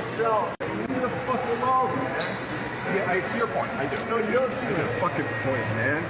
yourself. Leave me the fuck alone, man. Yeah, I see your point. I do. No, you don't see the fucking point, man.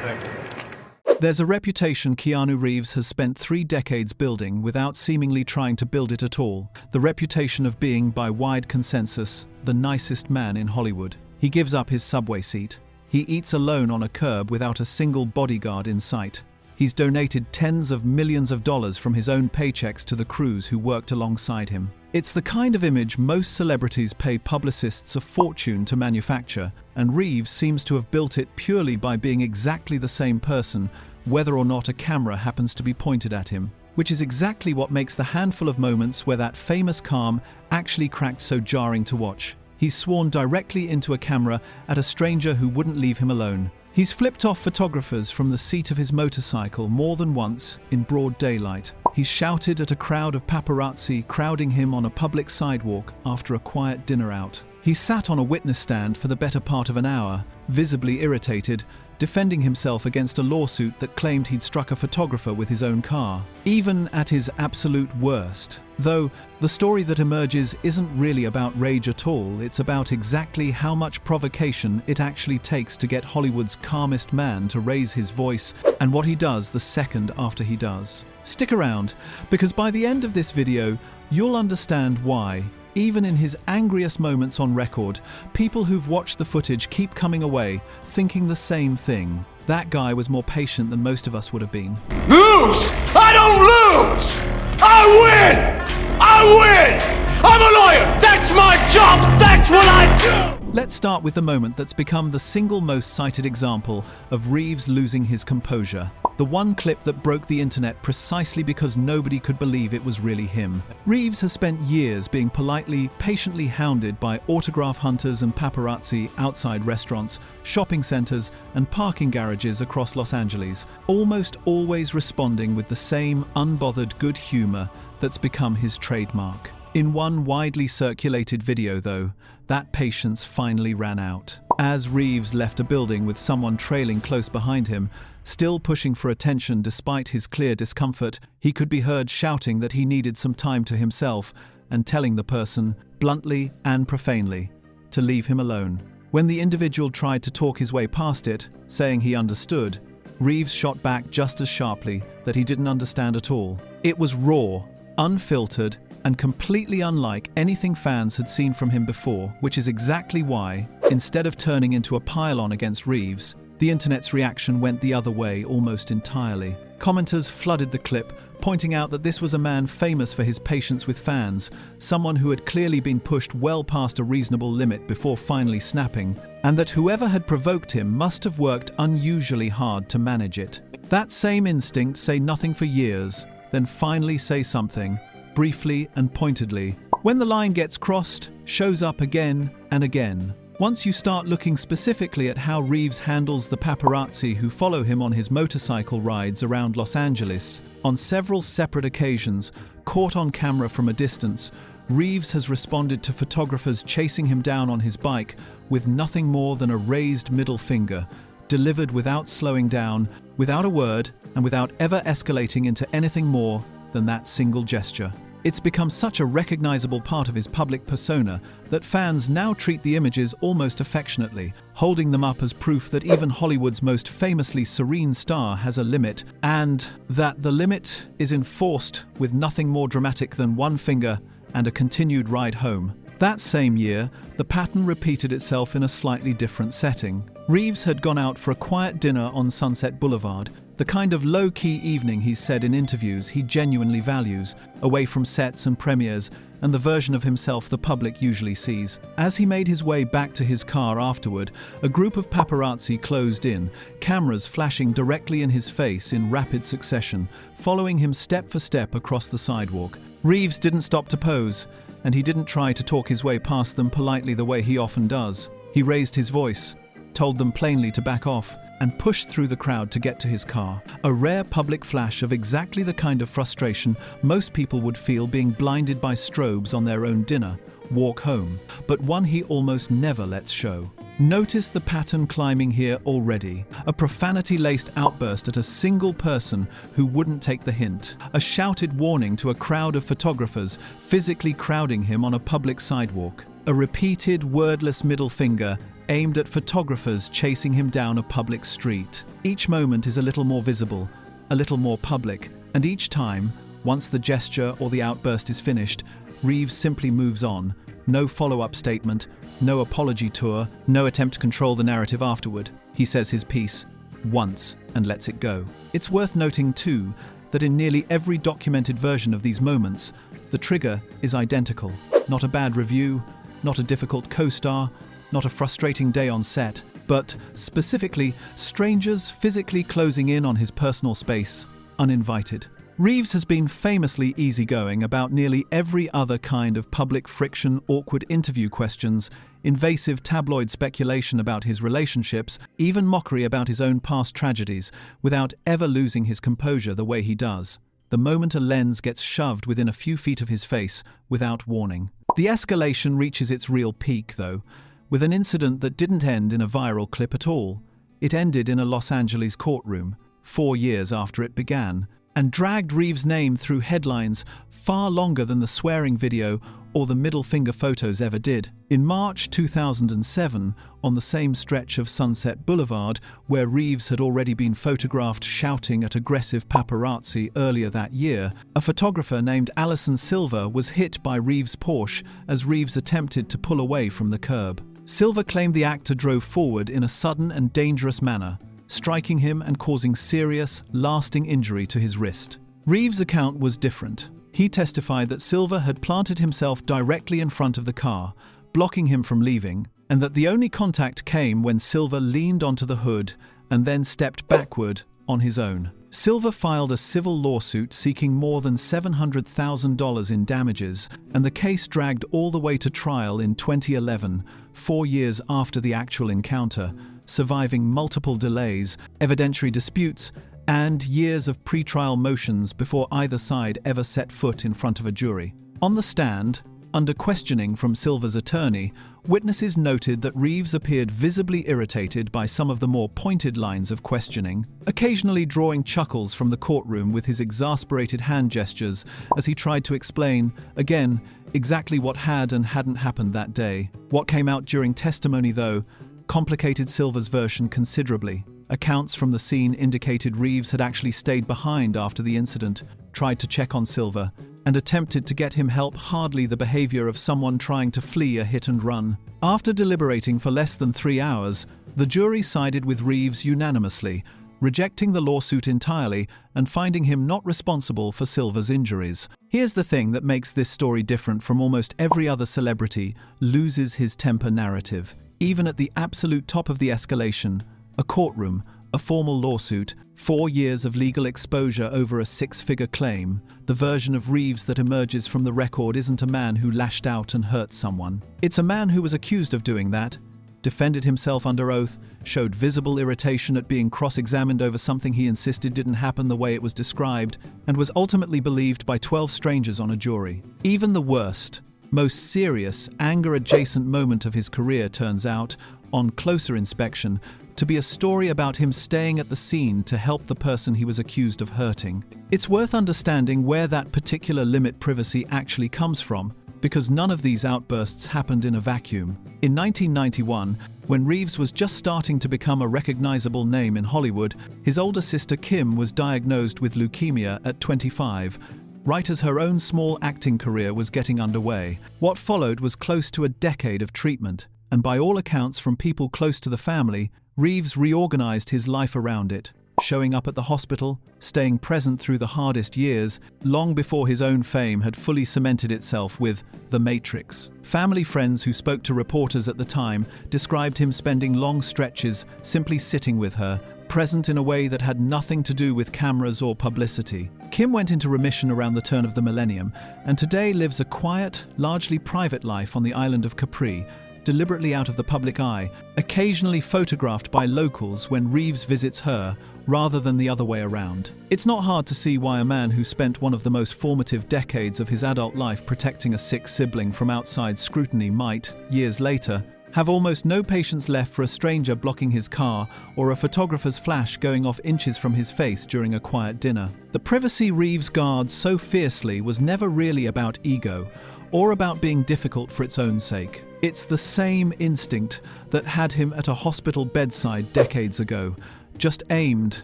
Thank you. There's a reputation Keanu Reeves has spent 3 decades building without seemingly trying to build it at all. The reputation of being, by wide consensus, the nicest man in Hollywood. He gives up his subway seat. He eats alone on a curb without a single bodyguard in sight. He's donated tens of millions of dollars from his own paychecks to the crews who worked alongside him. It's the kind of image most celebrities pay publicists a fortune to manufacture, and Reeves seems to have built it purely by being exactly the same person, whether or not a camera happens to be pointed at him. Which is exactly what makes the handful of moments where that famous calm actually cracked so jarring to watch. He's sworn directly into a camera at a stranger who wouldn't leave him alone. He's flipped off photographers from the seat of his motorcycle more than once in broad daylight. He's shouted at a crowd of paparazzi crowding him on a public sidewalk after a quiet dinner out. He sat on a witness stand for the better part of an hour, visibly irritated, defending himself against a lawsuit that claimed he'd struck a photographer with his own car. Even at his absolute worst. Though, the story that emerges isn't really about rage at all, it's about exactly how much provocation it actually takes to get Hollywood's calmest man to raise his voice, and what he does the second after he does. Stick around, because by the end of this video, you'll understand why, even in his angriest moments on record, people who've watched the footage keep coming away thinking the same thing. That guy was more patient than most of us would have been. Lose! I don't lose! I win! I win! I'm a lawyer! That's my job! That's what I do! Let's start with the moment that's become the single most cited example of Reeves losing his composure. The one clip that broke the internet precisely because nobody could believe it was really him. Reeves has spent years being politely, patiently hounded by autograph hunters and paparazzi outside restaurants, shopping centers, and parking garages across Los Angeles, almost always responding with the same unbothered good humor that's become his trademark. In one widely circulated video, though, that patience finally ran out. As Reeves left a building with someone trailing close behind him, still pushing for attention despite his clear discomfort, he could be heard shouting that he needed some time to himself and telling the person, bluntly and profanely, to leave him alone. When the individual tried to talk his way past it, saying he understood, Reeves shot back just as sharply that he didn't understand at all. It was raw, unfiltered, and completely unlike anything fans had seen from him before, which is exactly why, instead of turning into a pile-on against Reeves, the internet's reaction went the other way almost entirely. Commenters flooded the clip, pointing out that this was a man famous for his patience with fans, someone who had clearly been pushed well past a reasonable limit before finally snapping, and that whoever had provoked him must have worked unusually hard to manage it. That same instinct, say nothing for years, then finally say something, briefly and pointedly. When the line gets crossed, shows up again and again. Once you start looking specifically at how Reeves handles the paparazzi who follow him on his motorcycle rides around Los Angeles, on several separate occasions, caught on camera from a distance, Reeves has responded to photographers chasing him down on his bike with nothing more than a raised middle finger, delivered without slowing down, without a word, and without ever escalating into anything more than that single gesture. It's become such a recognizable part of his public persona that fans now treat the images almost affectionately, holding them up as proof that even Hollywood's most famously serene star has a limit, and that the limit is enforced with nothing more dramatic than one finger and a continued ride home. That same year, the pattern repeated itself in a slightly different setting. Reeves had gone out for a quiet dinner on Sunset Boulevard, the kind of low-key evening he's said in interviews he genuinely values, away from sets and premieres and the version of himself the public usually sees. As he made his way back to his car afterward, a group of paparazzi closed in, cameras flashing directly in his face in rapid succession, following him step for step across the sidewalk. Reeves didn't stop to pose, and he didn't try to talk his way past them politely the way he often does. He raised his voice, told them plainly to back off, and pushed through the crowd to get to his car. A rare public flash of exactly the kind of frustration most people would feel being blinded by strobes on their own dinner, walk home, but one he almost never lets show. Notice the pattern climbing here already. A profanity-laced outburst at a single person who wouldn't take the hint. A shouted warning to a crowd of photographers physically crowding him on a public sidewalk. A repeated wordless middle finger aimed at photographers chasing him down a public street. Each moment is a little more visible, a little more public, and each time, once the gesture or the outburst is finished, Reeves simply moves on. No follow-up statement, no apology tour, no attempt to control the narrative afterward. He says his piece once and lets it go. It's worth noting too that in nearly every documented version of these moments, the trigger is identical. Not a bad review, not a difficult co-star, not a frustrating day on set, but specifically strangers physically closing in on his personal space, uninvited. Reeves has been famously easygoing about nearly every other kind of public friction, awkward interview questions, invasive tabloid speculation about his relationships, even mockery about his own past tragedies, without ever losing his composure the way he does. The moment a lens gets shoved within a few feet of his face, without warning. The escalation reaches its real peak, though, with an incident that didn't end in a viral clip at all. It ended in a Los Angeles courtroom, 4 years after it began, and dragged Reeves' name through headlines far longer than the swearing video or the middle finger photos ever did. In March 2007, on the same stretch of Sunset Boulevard, where Reeves had already been photographed shouting at aggressive paparazzi earlier that year, a photographer named Alison Silver was hit by Reeves' Porsche as Reeves attempted to pull away from the curb. Silver claimed the actor drove forward in a sudden and dangerous manner, striking him and causing serious, lasting injury to his wrist. Reeves' account was different. He testified that Silver had planted himself directly in front of the car, blocking him from leaving, and that the only contact came when Silver leaned onto the hood and then stepped backward on his own. Silver filed a civil lawsuit seeking more than $700,000 in damages, and the case dragged all the way to trial in 2011, 4 years after the actual encounter, surviving multiple delays, evidentiary disputes, and years of pre-trial motions before either side ever set foot in front of a jury. On the stand, under questioning from Silver's attorney, witnesses noted that Reeves appeared visibly irritated by some of the more pointed lines of questioning, occasionally drawing chuckles from the courtroom with his exasperated hand gestures as he tried to explain, again, exactly what had and hadn't happened that day. What came out during testimony, though, complicated Silver's version considerably. Accounts from the scene indicated Reeves had actually stayed behind after the incident, tried to check on Silver, and attempted to get him help, hardly the behavior of someone trying to flee a hit and run. After deliberating for less than 3 hours, the jury sided with Reeves unanimously, rejecting the lawsuit entirely and finding him not responsible for Silver's injuries. Here's the thing that makes this story different from almost every other celebrity loses his temper narrative. Even at the absolute top of the escalation, a courtroom, a formal lawsuit, 4 years of legal exposure over a 6-figure claim, the version of Reeves that emerges from the record isn't a man who lashed out and hurt someone. It's a man who was accused of doing that, defended himself under oath, showed visible irritation at being cross-examined over something he insisted didn't happen the way it was described, and was ultimately believed by 12 strangers on a jury. Even the worst, most serious, anger-adjacent moment of his career turns out, on closer inspection, to be a story about him staying at the scene to help the person he was accused of hurting. It's worth understanding where that particular limit privacy actually comes from, because none of these outbursts happened in a vacuum. In 1991, when Reeves was just starting to become a recognizable name in Hollywood, his older sister Kim was diagnosed with leukemia at 25, right as her own small acting career was getting underway. What followed was close to a decade of treatment, and by all accounts from people close to the family, Reeves reorganized his life around it, showing up at the hospital, staying present through the hardest years, long before his own fame had fully cemented itself with The Matrix. Family friends who spoke to reporters at the time described him spending long stretches simply sitting with her, present in a way that had nothing to do with cameras or publicity. Kim went into remission around the turn of the millennium, and today lives a quiet, largely private life on the island of Capri, deliberately out of the public eye, occasionally photographed by locals when Reeves visits her, rather than the other way around. It's not hard to see why a man who spent one of the most formative decades of his adult life protecting a sick sibling from outside scrutiny might, years later, have almost no patience left for a stranger blocking his car or a photographer's flash going off inches from his face during a quiet dinner. The privacy Reeves guards so fiercely was never really about ego or about being difficult for its own sake. It's the same instinct that had him at a hospital bedside decades ago, just aimed,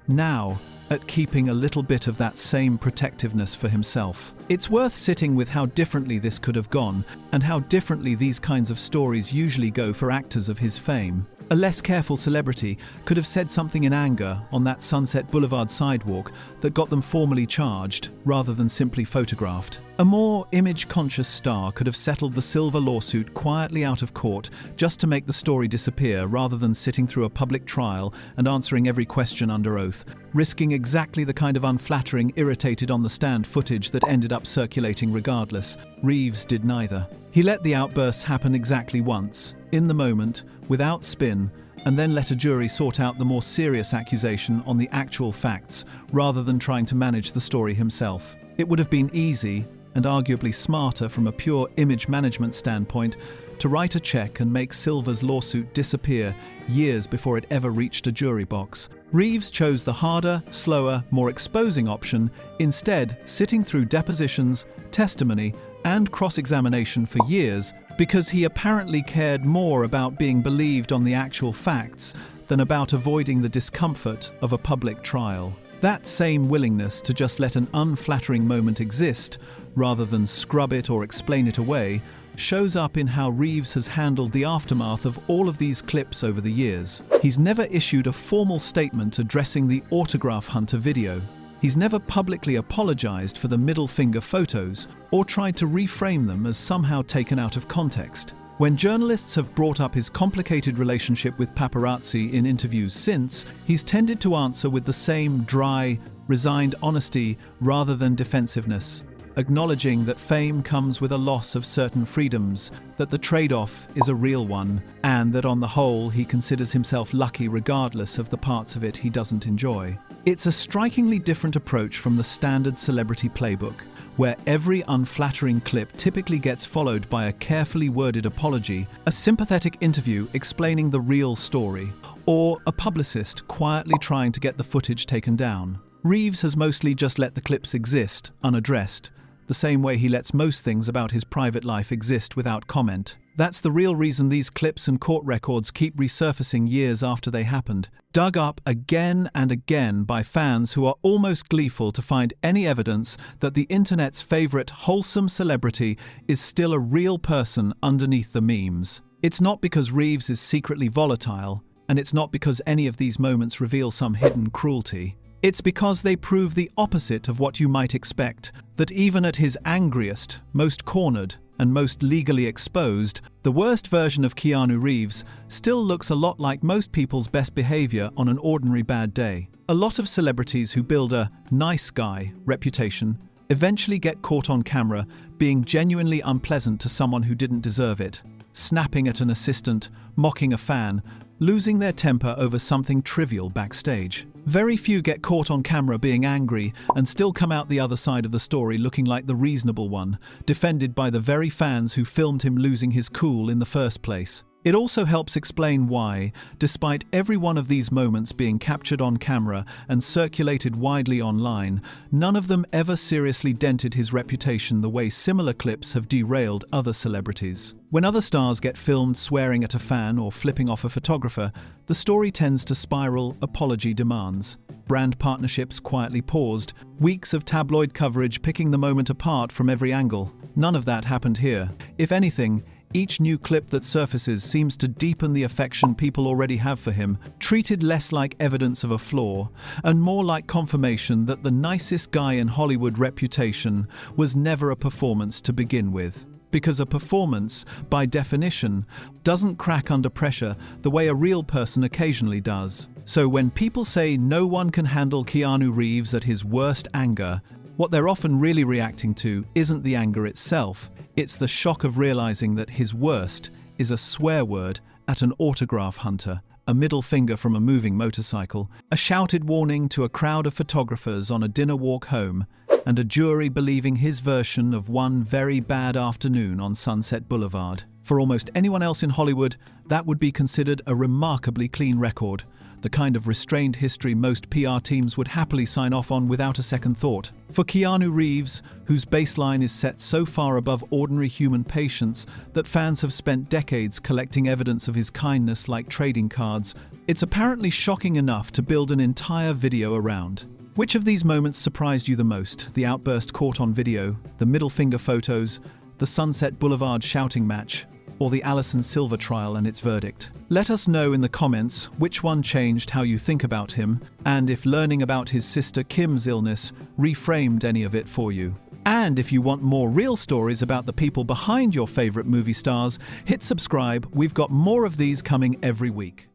now, at keeping a little bit of that same protectiveness for himself. It's worth sitting with how differently this could have gone, and how differently these kinds of stories usually go for actors of his fame. A less careful celebrity could have said something in anger on that Sunset Boulevard sidewalk that got them formally charged, rather than simply photographed. A more image-conscious star could have settled the silver lawsuit quietly out of court just to make the story disappear, rather than sitting through a public trial and answering every question under oath, risking exactly the kind of unflattering, irritated on the stand footage that ended up circulating regardless. Reeves did neither. He let the outbursts happen exactly once, in the moment, without spin, and then let a jury sort out the more serious accusation on the actual facts, rather than trying to manage the story himself. It would have been easy, and arguably smarter from a pure image management standpoint, to write a check and make Silver's lawsuit disappear years before it ever reached a jury box. Reeves chose the harder, slower, more exposing option, instead sitting through depositions, testimony, and cross-examination for years because he apparently cared more about being believed on the actual facts than about avoiding the discomfort of a public trial. That same willingness to just let an unflattering moment exist, rather than scrub it or explain it away, shows up in how Reeves has handled the aftermath of all of these clips over the years. He's never issued a formal statement addressing the autograph hunter video. He's never publicly apologized for the middle finger photos or tried to reframe them as somehow taken out of context. When journalists have brought up his complicated relationship with paparazzi in interviews since, he's tended to answer with the same dry, resigned honesty rather than defensiveness, acknowledging that fame comes with a loss of certain freedoms, that the trade-off is a real one, and that on the whole he considers himself lucky regardless of the parts of it he doesn't enjoy. It's a strikingly different approach from the standard celebrity playbook, where every unflattering clip typically gets followed by a carefully worded apology, a sympathetic interview explaining the real story, or a publicist quietly trying to get the footage taken down. Reeves has mostly just let the clips exist, unaddressed, the same way he lets most things about his private life exist without comment. That's the real reason these clips and court records keep resurfacing years after they happened, dug up again and again by fans who are almost gleeful to find any evidence that the internet's favorite wholesome celebrity is still a real person underneath the memes. It's not because Reeves is secretly volatile, and it's not because any of these moments reveal some hidden cruelty. It's because they prove the opposite of what you might expect, that even at his angriest, most cornered, and most legally exposed, the worst version of Keanu Reeves still looks a lot like most people's best behavior on an ordinary bad day. A lot of celebrities who build a nice guy reputation eventually get caught on camera being genuinely unpleasant to someone who didn't deserve it, snapping at an assistant, mocking a fan, losing their temper over something trivial backstage. Very few get caught on camera being angry and still come out the other side of the story looking like the reasonable one, defended by the very fans who filmed him losing his cool in the first place. It also helps explain why, despite every one of these moments being captured on camera and circulated widely online, none of them ever seriously dented his reputation the way similar clips have derailed other celebrities. When other stars get filmed swearing at a fan or flipping off a photographer, the story tends to spiral apology demands. Brand partnerships quietly paused, weeks of tabloid coverage picking the moment apart from every angle. None of that happened here. If anything, each new clip that surfaces seems to deepen the affection people already have for him, treated less like evidence of a flaw, and more like confirmation that the nicest guy in Hollywood reputation was never a performance to begin with. Because a performance, by definition, doesn't crack under pressure the way a real person occasionally does. So when people say no one can handle Keanu Reeves at his worst anger, what they're often really reacting to isn't the anger itself, it's the shock of realizing that his worst is a swear word at an autograph hunter, a middle finger from a moving motorcycle, a shouted warning to a crowd of photographers on a dinner walk home, and a jury believing his version of one very bad afternoon on Sunset Boulevard. For almost anyone else in Hollywood, that would be considered a remarkably clean record, the kind of restrained history most PR teams would happily sign off on without a second thought. For Keanu Reeves, whose baseline is set so far above ordinary human patience that fans have spent decades collecting evidence of his kindness like trading cards, it's apparently shocking enough to build an entire video around. Which of these moments surprised you the most? The outburst caught on video, the middle finger photos, the Sunset Boulevard shouting match, or the Alison Silver trial and its verdict? Let us know in the comments which one changed how you think about him, and if learning about his sister Kim's illness reframed any of it for you. And if you want more real stories about the people behind your favorite movie stars, hit subscribe. We've got more of these coming every week.